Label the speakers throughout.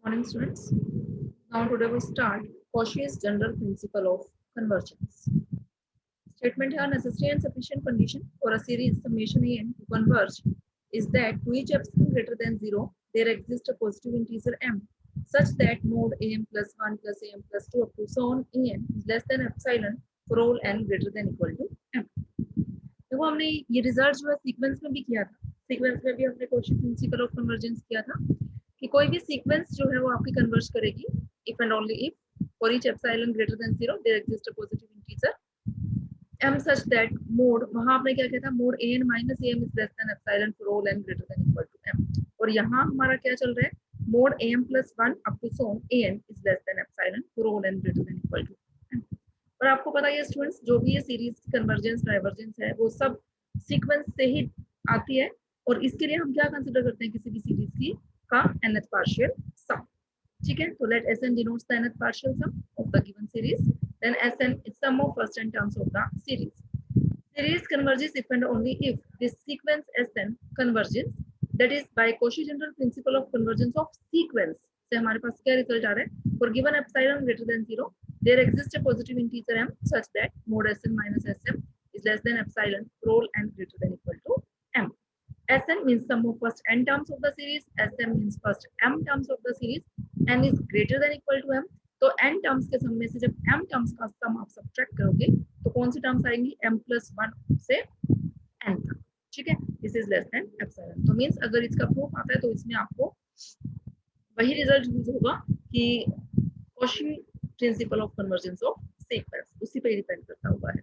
Speaker 1: Morning students. Now today we start Cauchy's general principle of convergence. Statement here necessary and sufficient condition for a series summation an to converge is that to each epsilon greater than 0 there exists a positive integer m such that mod am plus 1 plus am plus 2 up to so on an is less than epsilon for all n greater than equal to m. देखो हमने ये result जो है sequence में भी किया था, sequence में भी हमने Cauchy प्रिंसिपल ऑफ कन्वर्जेंस किया था कि कोई भी सीक्वेंस जो है वो आपकी कन्वर्ज करेगी if and only if for each epsilon greater than 0 there exist a positive integer m such that mod वहां आपने क्या किया था mod an minus am is less than epsilon for all n greater than equal to m और यहाँ हमारा क्या चल रहा है mod am plus 1 up to so on an is less than epsilon for all n greater than equal to m। और आपको पता है स्टूडेंट्स जो भी ये सीरीज कन्वर्जेंस डाइवर्जेंस है वो सब सीक्वेंस से ही आती है और इसके लिए हम क्या कंसीडर करते हैं किसी भी सीरीज की का nth पार्शियल सम। ठीक है, तो late Sn denotes the nth partial sum of the given series, then Sn is sum of first n terms of the series. Series converges if and only if this sequence Sn converges, that is by Cauchy general principle of convergence of sequence से हमारे पास क्या result आ रहा है for given epsilon greater than 0 there exists a positive integer m such that mod Sn minus Sm is less than epsilon for all n greater than equal to m. Sn means sum of first n terms of the series, Sm means first m terms of the series, n is greater than equal to m। तो n terms के सम में से जब m terms का सम आप subtract करोगे तो कौन सी टर्म्स आएंगी m plus 1 से n तक। ठीक है, this is less then epsilon. तो मींस अगर इसका प्रूफ आता है तो इसमें आपको वही रिजल्ट यूज होगा कि Cauchy principle of convergence of sequence उसी पे डिपेंड करता हुआ है।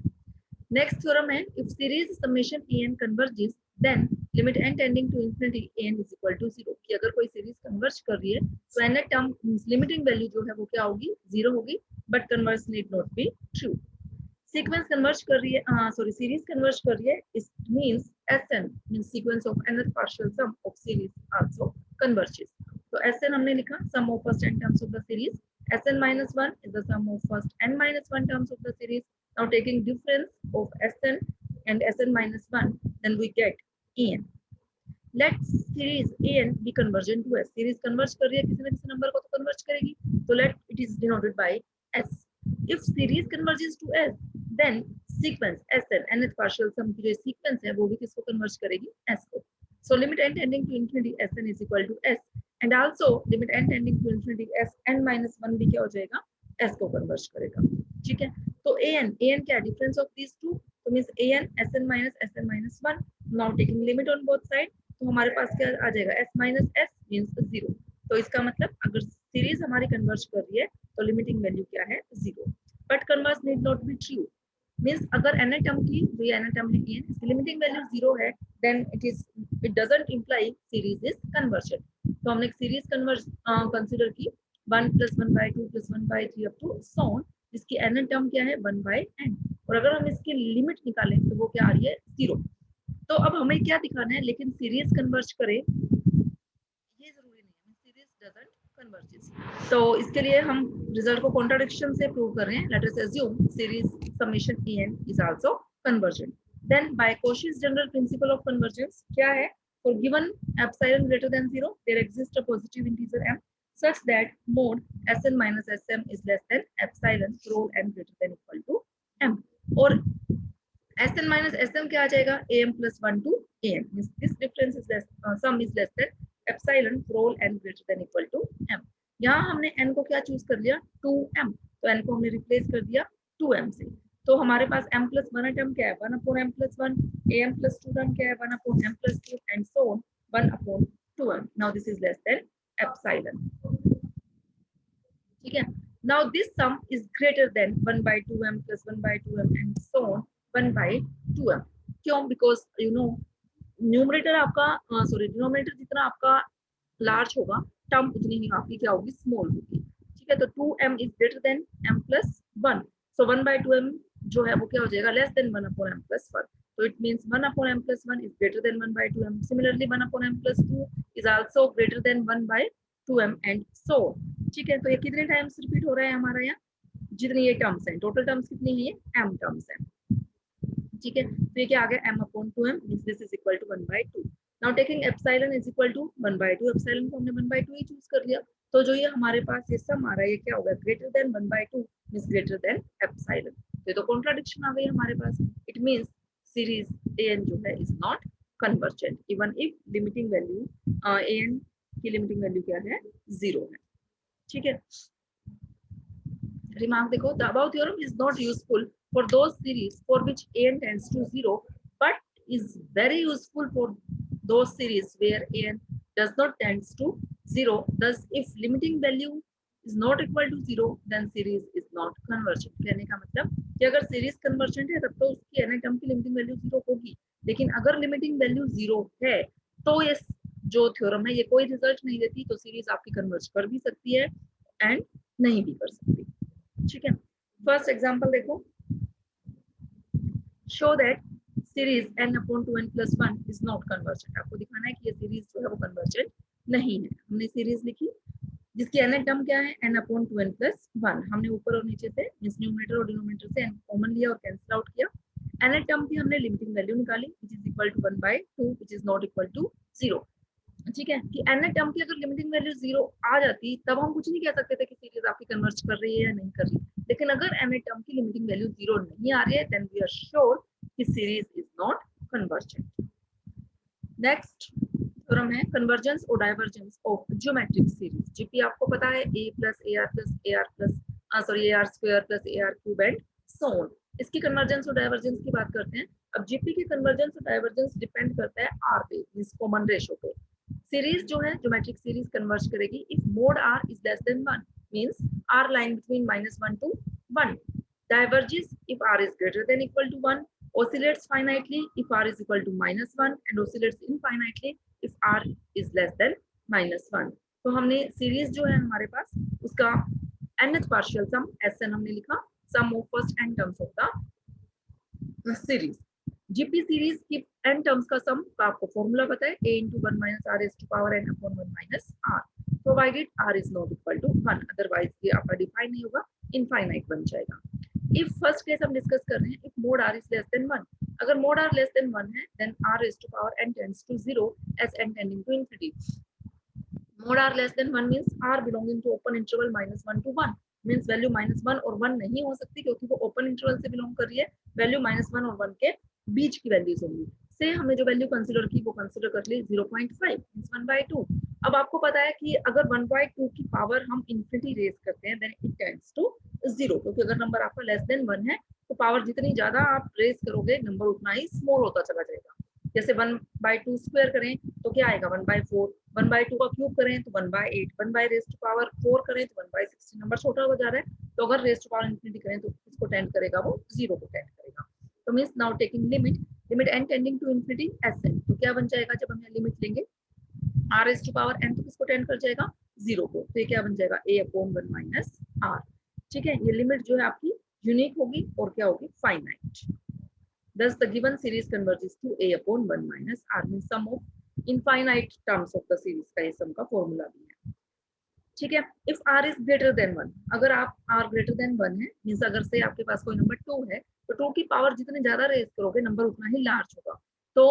Speaker 1: नेक्स्ट थ्योरम है if series summation an converges then limit n tending to infinity an is equal to 0 कि अगर कोई सीरीज कन्वर्ज कर रही है तो n टर्म लिमिटिंग वैल्यू जो है वो क्या होगी 0 होगी but converse need not be true. Sequence converge कर रही है सॉरी सीरीज कन्वर्ज कर रही है it means Sn means sequence of nth partial sum of series also converges. तो Sn हमने लिखा sum of first n terms of the series, Sn minus 1 is the sum of first n minus 1 terms of the series. Now taking difference of Sn and Sn minus 1 then we get an। Let series an be convergent to S। series converge कर रही है किसी न किसी number को तो converge करेगी तो let it is denoted by S। if series converges to S then sequence Sn nth partial sum की जो sequence है वो भी किसको converge करेगी S को। so limit n tending to infinity Sn is equal to S and also limit n tending to infinity Sn minus 1 भी क्या हो जाएगा S को converge करेगा। ठीक है, तो an क्या difference of these two तो means an Sn minus 1 now taking limit on both side तो हमारे पास क्या आ जाएगा s minus s means 0। तो इसका मतलब अगर सीरीज हमारी कन्वर्ज कर रही है तो लिमिटिंग वैल्यू क्या है 0 but converse need not be true means अगर n टर्म की जो ये n टर्म है n इसकी लिमिटिंग वैल्यू 0 है then it doesn't imply series is convergent. तो हमने एक सीरीज कन्वर्ज कंसीडर की 1 plus 1 by 2 plus 1 by 3 up to so on जिसकी n टर्म क्या है 1 by n और अगर हम इसकी लिमिट निकालें तो वो क्या आ रही है 0। तो अब हमें क्या दिखाना है लेकिन सीरीज कन्वर्ज करे ये जरूरी नहीं है सीरीज डजंट कन्वर्जेस। तो इसके लिए हम रिजल्ट को कॉन्ट्राडिक्शन से प्रूव कर रहे हैं। Let us assume series summation an is also convergent then by Cauchy's general principle of convergence क्या है for given epsilon greater than 0 there exist a positive integer m such that mod Sn minus Sm is less than epsilon for all n greater than equal to m और Sn minus Sm क्या आ जाएगा am plus 1 to am this difference is less sum is less than epsilon for all n greater than equal to m। यहाँ हमने n को क्या choose कर लिया 2m तो n को हमने रिप्लेस कर दिया 2m से तो हमारे पास m plus 1 टर्म क्या है 1 upon m plus 1 am plus 2 term क्या है 1 upon m plus 2 and so on 1 upon 2m। now this is less than epsilon। ठीक है, now this sum is greater than 1 by 2m plus 1 by 2m and so on 1 by 2m। क्यों because you know numerator आपका sorry denominator जितना आपका large होगा term उतनी ही आपकी क्या होगी स्मॉल होगी। ठीक है, तो 2m is greater than m plus 1 so 1 by 2m जो है वो क्या हो जाएगा less than 1 upon m plus 1 so it means 1 upon m plus 1 is greater than 1 by 2m similarly 1 upon m plus 2 is also greater than 1 by 2m and so on। ठीक है, तो ये कितने टाइम्स रिपीट हो रहा है हमारा यहाँ जितनी ये टर्म्स हैं टोटल टर्म्स कितनी है ये m टर्म्स हैं। ठीक है, तो ये क्या आ गया m upon 2m means this is equal to 1 by 2। now taking epsilon is equal to 1 by 2 epsilon को हमने 1 by 2 ही चूज कर लिया तो जो ये हमारे पास ये सम आ रहा है ये क्या होगा, greater than 1/2 means greater than epsilon. तो कॉन्ट्राडिक्शन आ गई हमारे पास। इट मींस सीरीज an जो है is not convergent even if limiting value an की लिमिटिंग वैल्यू क्या है, 0 है। ठीक है, रिमार्क देखो, the above theorem is not useful for those series for which an tends to 0 but is very useful for those series where an does not tends to 0. Thus, if limiting value is not equal to 0, then series is not convergent. कहने का मतलब कि अगर series convergent है तब तो उसकी n term की लिमिटिंग वैल्यू 0 होगी, लेकिन अगर लिमिटिंग वैल्यू 0 है तो ये जो थ्योरम है ये कोई रिजल्ट नहीं देती, तो सीरीज आपकी कन्वर्ज कर भी सकती है एंड नहीं भी कर सकती। ठीक है, फर्स्ट एग्जांपल देखो, show that series n upon 2n plus 1 is not convergent. आपको दिखाना है कि ये सीरीज जो है वो कन्वर्जेंट नहीं है। हमने सीरीज लिखी जिसकी n टर्म क्या है, n अपॉन 2n प्लस 1। हमने ऊपर और नीचे से मींस न्यूमरेटर और डिनोमिनेटर से n कॉमन लिया और कैंसिल आउट किया। n टर्म की हमने लिमिटिंग वैल्यू निकाली which is equal to 1/2 which is not equal to 0। ठीक है, कि n टर्म की अगर लिमिटिंग वैल्यू 0 आ जाती तब हम कुछ नहीं कह सकते थे कि सीरीज आपकी कन्वर्ज कर रही है या नहीं कर रही, लेकिन अगर n टर्म की लिमिटिंग वैल्यू 0 नहीं आ रही है देन वी आर श्योर कि series is not convergent. Next theorem है कन्वर्जेंस और divergence of geometric series. GP आपको पता है a plus ar plus ar plus sorry ar square plus ar cube and so on. इसकी convergence और divergence की बात करते हैं। अब जीपी की कन्वर्जेंस और डाइवर्जेंस डिपेंड करता है r पे मींस कॉमन रेशो पे। सीरीज जो है ज्योमेट्रिक सीरीज कन्वर्ज करेगी if mode r is less than 1 means r line between -1 to 1, diverges if r is greater than equal to 1, oscillates finitely if r is equal to -1 and oscillates infinitely if r is less than -1। तो हमने series जो है हमारे पास उसका nth partial सम Sn हमने लिखा, sum of first n terms of the series. GP series की n terms का सम का आपको फॉर्मूला पता है, a into 1 minus r raised to power n upon 1 minus r provided r is not equal to 1, otherwise ये आपका define नहीं होगा, इनफाइनाइट बन जाएगा। इफ फर्स्ट केस हम डिस्कस कर रहे हैं, if mode r is less than 1, अगर मोड r less than 1 है then r raised to power n tends to 0 as n tending to infinity। Mode r less than 1 means r belonging to open interval -1 to 1 means value -1 और 1 नहीं हो सकती क्योंकि वो open interval से belong कर रही है, वैल्यू -1 और 1 के बीच की वैल्यूज होंगी। से हमने जो वैल्यू कंसीडर की वो कंसीडर कर ली 0.5 मींस 1/2। अब आपको पता है कि अगर 1/2 की पावर हम इंफिनिटी रेज करते हैं देन इट टेंड्स टू 0, क्योंकि अगर नंबर आपका लेस देन 1 है तो पावर जितनी ज्यादा आप रेज करोगे नंबर उतना ही स्मॉल होता चला जाएगा। जैसे 1/2 स्क्वायर करें तो क्या आएगा 1/4, 1/2 का क्यूब करें तो 1/8, 1 रेज टू पावर 4 करें तो 1/16, नंबर छोटा हो जा रहा है। तो अगर रेज टू पावर इंफिनिटी करें तो इसको टेंड करेगा, वो 0 को टेंड करेगा। तो means now taking limit n tending to infinity Sn, तो क्या बन जाएगा जब हम यहाँ लिमिट लेंगे r raise to power n तो किसको टेंड कर जाएगा 0 को, तो ये क्या बन जाएगा a अपॉन 1 माइनस r। ठीक है, ये लिमिट जो है आपकी यूनिक होगी और क्या होगी finite. Thus, the given series converges to a upon 1 minus r means sum of infinite terms of the series का ये सम का फॉर्मूला भी है। ठीक है, if r is greater than 1, अगर आप r greater than 1 है मींस अगर से आपके पास कोई नंबर 2 है तो 2 की पावर जितने ज्यादा रेज करोगे नंबर उतना ही लार्ज होगा। तो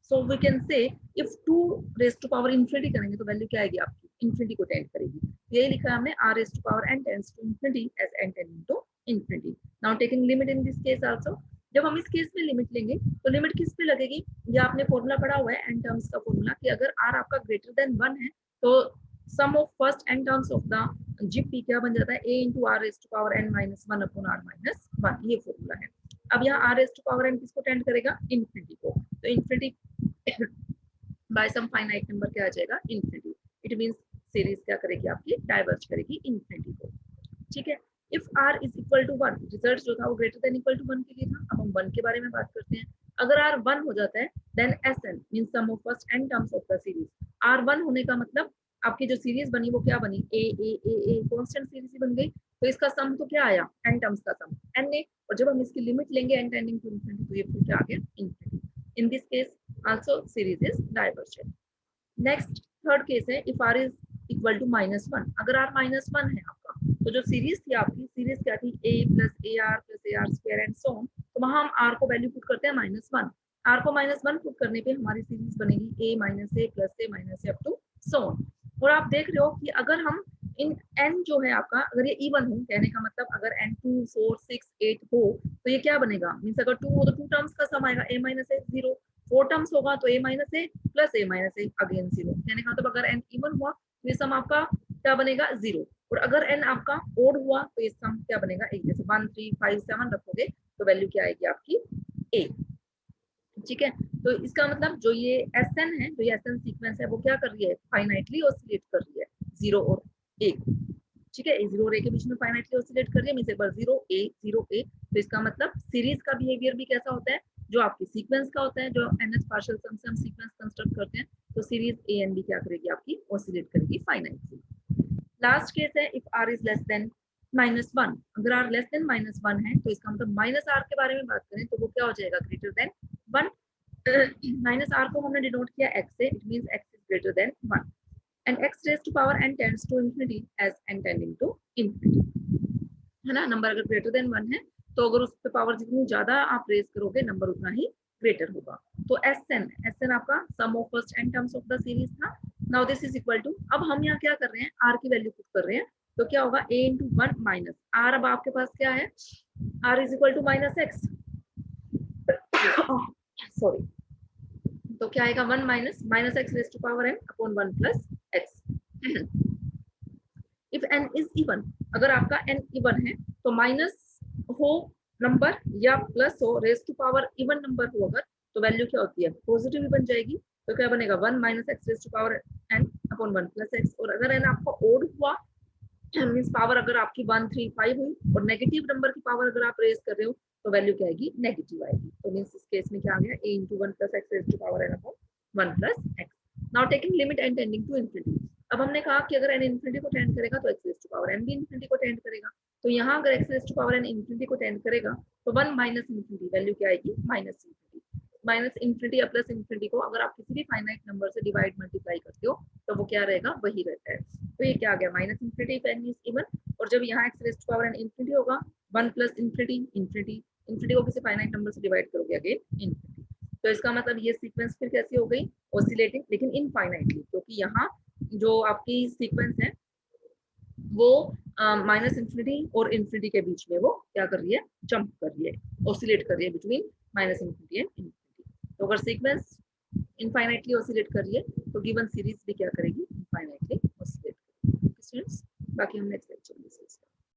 Speaker 1: so we can say if 2 raise to power infinity करेंगे तो वैल्यू क्या आएगी आपकी इंफिनिटी को टेंड करेगी। यही लिखा है हमने r raise to power n tends to infinity as n tending to infinity. Now taking limit in this case also, जब हम इस केस में लिमिट लेंगे तो लिमिट किस पे लगेगी, ये आपने फॉर्मूला पढ़ा हुआ है n टर्म्स का फॉर्मूला कि अगर r आपका ग्रेटर देन 1 है तो sum of first n terms of the GP क्या बन जाता है a into r raised to power n minus 1 upon r minus 1, ये फॉर्मूला है। अब यहाँ r raised to power n किसको टेंड करेगा इंफिनिटी को, तो इंफिनिटी बाय सम फाइनाइट नंबर क्या आ जाएगा इंफिनिटी। इट मींस सीरीज क्या करेगी आपकी डाइवर्ज करेगी इंफिनिटी को। ठीक है, if r is equal to 1, result जो था वो ग्रेटर देन इक्वल टू 1 के लिए था। अब हम 1 के बारे में बात करते हैं। अगर r 1 हो जाता है then Sn means sum of first n terms of the series. r 1 होने का मतलब आपकी जो सीरीज बनी वो क्या बनी a कांस्टेंट सीरीज ही बन गई, तो इसका सम तो क्या आया n टर्म्स का सम n है, और जब हम इसकी लिमिट लेंगे n टेंडिंग टू इंफिनिटी तो ये फिर क्या आ गया infinity. In this case also series is divergent. Next third case है if r is equal to -1, अगर r -1 है आपका तो जो सीरीज थी आपकी सीरीज क्या थी a plus ar square and so on, तो वहां हम r को वैल्यू पुट करते हैं -1, r को -1 पुट करने पे हमारी सीरीज बनेगी a minus a plus a minus a up to so on. और आप देख रहे हो कि अगर हम इन n जो है आपका, अगर ये इवन हो, कहने का मतलब अगर n 2 4 6 8 हो तो ये क्या बनेगा, मीन्स अगर 2 हो तो 2 टर्म्स का सम आएगा, a माइनस ए 0, 4 टर्म्स होगा तो a minus A plus a minus A again 0, कहने का मतलब अगर n इवन हुआ तो ये सम आपका क्या बनेगा 0, और अगर n आपका ओड हुआ तो ये सम क्या बनेगा 1, जैसे 1 3 5 7 रखोगे तो वैल्यू क्या आएगी आपकी a। ठीक है, तो इसका मतलब जो ये एसएन है, जो ये एसएन सीक्वेंस है वो क्या कर रही है, फाइनाइटली ऑसिलेट कर रही है 0 और 1। ठीक है, 0 और 1 के बीच में फाइनाइटली ऑसिलेट कर रही है, मींस एक बार 0 a 0 a, तो इसका मतलब सीरीज का बिहेवियर भी कैसा होता है, जो आपकी सीक्वेंस का होता है, जो एनएच पार्शियल सम से हम सीक्वेंस कंस्ट्रक्ट करते हैं, तो सीरीज ए एन बी क्या करेगी आपकी, ऑसिलेट करेगी फाइनाइटली। लास्ट केस है if r is less than -1, अगर आर लेस देन -1 है तो इसका मतलब माइनस आर के बारे में बात करें तो वो क्या हो जाएगा, ग्रेटर देन 1। माइनस आर को हमने डिनोट किया x से, it means x is greater than 1 and x raise to power n tends to infinity as n tending to infinity, है ना। नंबर अगर ग्रेटर देन 1 है तो अगर उस पे पावर जितनी ज्यादा आप रेज करोगे नंबर उतना ही ग्रेटर होगा। तो एसएन आपका sum of first n terms of the series था। Now this is equal to, अब हम यहाँ क्या कर रहे हैं, r की वैल्यू पुट कर रहे हैं, तो क्या होगा a इंटू 1 माइनस r, अब आपके पास क्या है, r is equal to -x, sorry, तो क्या आएगा 1 minus x raise to power n upon 1 plus x। If n is even, अगर आपका n इवन है तो माइनस हो नंबर या प्लस हो, raise to power even number हो अगर, तो वैल्यू क्या होती है, पॉजिटिव ही बन जाएगी, तो क्या बनेगा 1 minus x raise to power n upon 1 plus x. और अगर n आपका ओड हुआ, मीन्स पावर अगर आपकी 1 3 5 हुई और नेगेटिव नंबर की पावर अगर आप रेज कर रहे हो तो वैल्यू क्या आएगी, नेगेटिव आएगी। तो मीन्स इस केस में क्या आ गया, a into 1 plus x raise to power n upon 1 plus x. Now taking limit n tending to infinity, अब हमने कहा कि अगर n इंफिनिटी को टेंड करेगा तो x raise to power n भी इंफिनिटी को टेंड करेगा, तो यहाँ अगर x raise to power n infinity को टेंड करेगा तो 1 माइनस इंफिनिटी वैल्यू क्या आएगी, माइनस इंफिनिटी। माइनस इंफिनिटी या प्लस इंफिनिटी को अगर आप किसी भी फाइनाइट नंबर से डिवाइड मल्टीप्लाई करते हो तो वो क्या रहेगा, वही रहता है। तो ये क्या आ गया, minus infinity if n is even, और जब यहाँ x raise to power n infinity होगा 1 प्लस इंफिनिटी, इंफिनिटी इंफिनिटी को किसी फाइनाइट नंबर से डिवाइड करोगे अगेन इंफिनिटी। तो इसका मतलब ये सीक्वेंस फिर कैसी हो गई, ऑसिलेटिंग, लेकिन इनफाइनाइटली, क्योंकि यहाँ जो आपकी सीक्वेंस है वो माइनस इंफिनिटी और इंफिनिटी के बीच में वो क्या कर रही है, जंप कर रही है, ऑसिलेट कर रही है between minus infinity and infinity. तो अगर सीक्वेंस इनफाइनाइटली ऑसिलेट कर रही है तो गिवन सीरीज भी क्या करेगी, इनफाइनाइटली ऑसिलेट करेगी। स्टूडेंट्स, बाकी हम नेक्स्ट लेक्चर में